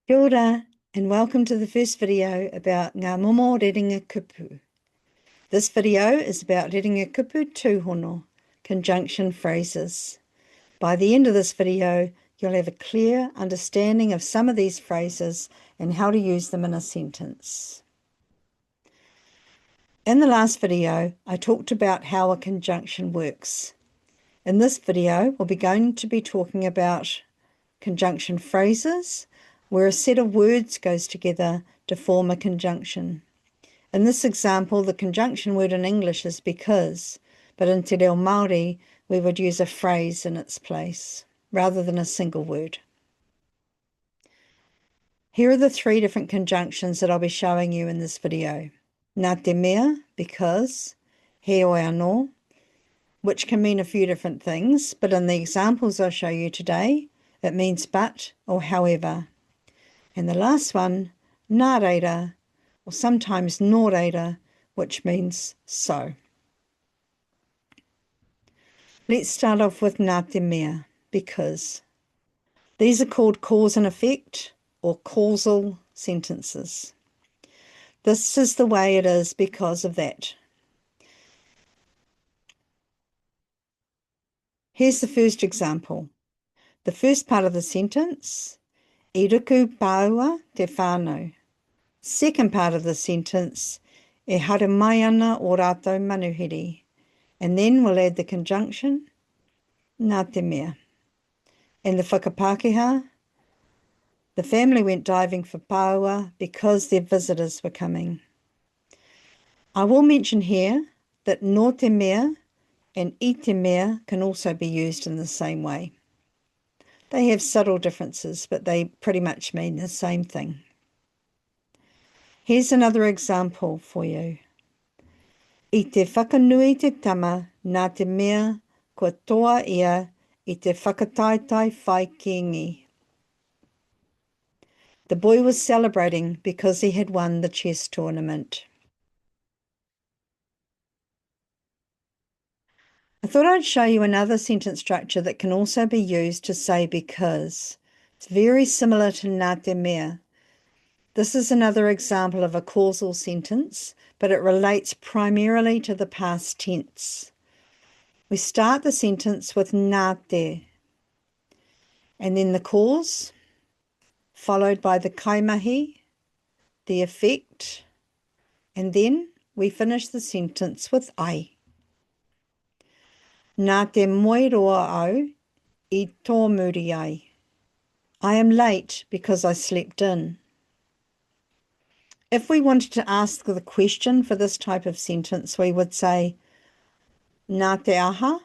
Kia ora, and welcome to the first video about ngā Momo Rerenga Kupu. This video is about Rerenga Kupu Tūhono, conjunction phrases. By the end of this video, you'll have a clear understanding of some of these phrases and how to use them in a sentence. In the last video, I talked about how a conjunction works. In this video, we'll be going to be talking about conjunction phrases, where a set of words goes together to form a conjunction. In this example, the conjunction word in English is because, but in Te Reo Māori, we would use a phrase in its place, rather than a single word. Here are the three different conjunctions that I'll be showing you in this video. Nā te mea, because, heoi anō, which can mean a few different things, but in the examples I'll show you today, it means but or however. And the last one, nā reira, or sometimes nō reira, which means so. Let's start off with nā te mea, because. These are called cause and effect, or causal sentences. This is the way it is because of that. Here's the first example. The first part of the sentence, I ruku pāua te whānau. Second part of the sentence, e hara mai ana o rātou manuhiri. And then we'll add the conjunction, nā te mea. And the whakapākehā, the family went diving for pāua because their visitors were coming. I will mention here that nō te mea and I te mea can also be used in the same way. They have subtle differences, but they pretty much mean the same thing. Here's another example for you. I te whakanui te tama nā te mea kua toa ia I te whakataitai whai kiengi. The boy was celebrating because he had won the chess tournament. I thought I'd show you another sentence structure that can also be used to say because. It's very similar to nā te mea. This is another example of a causal sentence, but it relates primarily to the past tense. We start the sentence with nā te, and then the cause, followed by the kaimahi, the effect, and then we finish the sentence with ai. Nā te moeroa au I tō muri ai. I am late because I slept in. If we wanted to ask the question for this type of sentence, we would say nā te aha,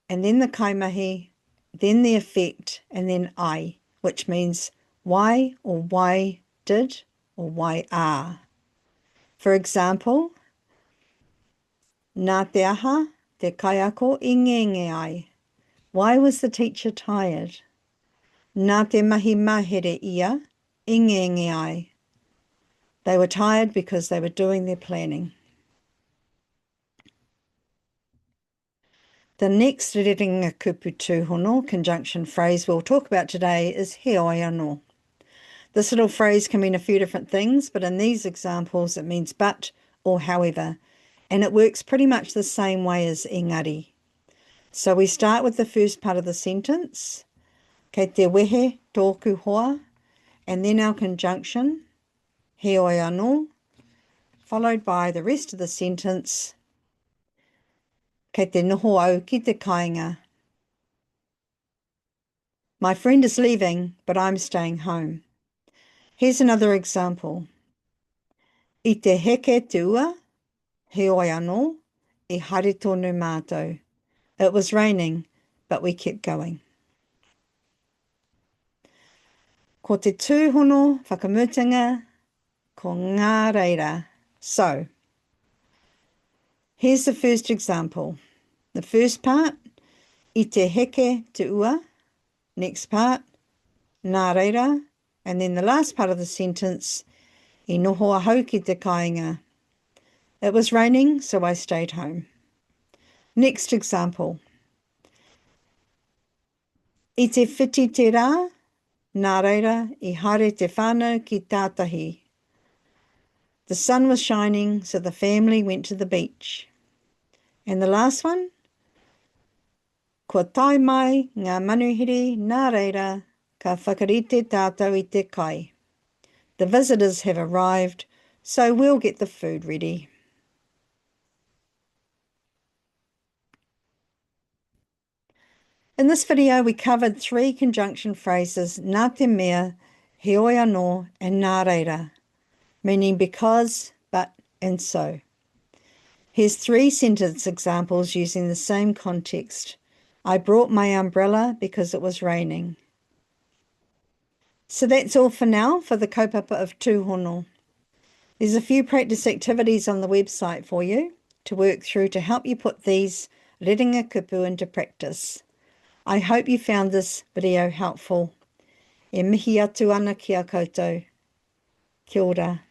and then the kaimahi, then the effect, and then ai, which means why or why did or why are. For example, nā te aha, te kaiako I ngenge ai. Why was the teacher tired? Nā te mahi mahere ia I ngenge ai. They were tired because they were doing their planning. The next Rerenga Kupu Tūhono conjunction phrase we'll talk about today is heoi anō. This little phrase can mean a few different things, but in these examples it means but or however, and it works pretty much the same way as engari. So we start with the first part of the sentence, kei te wehe tōku hoa, and then our conjunction, heoi anō, followed by the rest of the sentence, kei te noho au ki te kāinga. My friend is leaving, but I'm staying home. Here's another example. I te heke te ua, heoi anō, I haere tonu mātou. It was raining, but we kept going. Ko te tūhono whakamutinga, ko ngā reira. So, here's the first example. The first part, I te heke te ua. Next part, nā reira. And then the last part of the sentence, I noho ahau ki te kāinga. It was raining, so I stayed home. Next example. I te whiti te rā, nā reira, I haere te whānau ki tātahi. The sun was shining, so the family went to the beach. And the last one, kua tai mai ngā manuhiri nā reira, ka whakarite tātou I te kai. The visitors have arrived, so we'll get the food ready. In this video, we covered 3 conjunction phrases, nā te mea, heoi anō, and nā reira, meaning because, but, and so. Here's 3 sentence examples using the same context. I brought my umbrella because it was raining. So that's all for now for the kaupapa of Tūhono. There's a few practice activities on the website for you to work through to help you put these Rerenga Kupu into practice. I hope you found this video helpful. E mihi atu ana ki a koutou. Kia ora.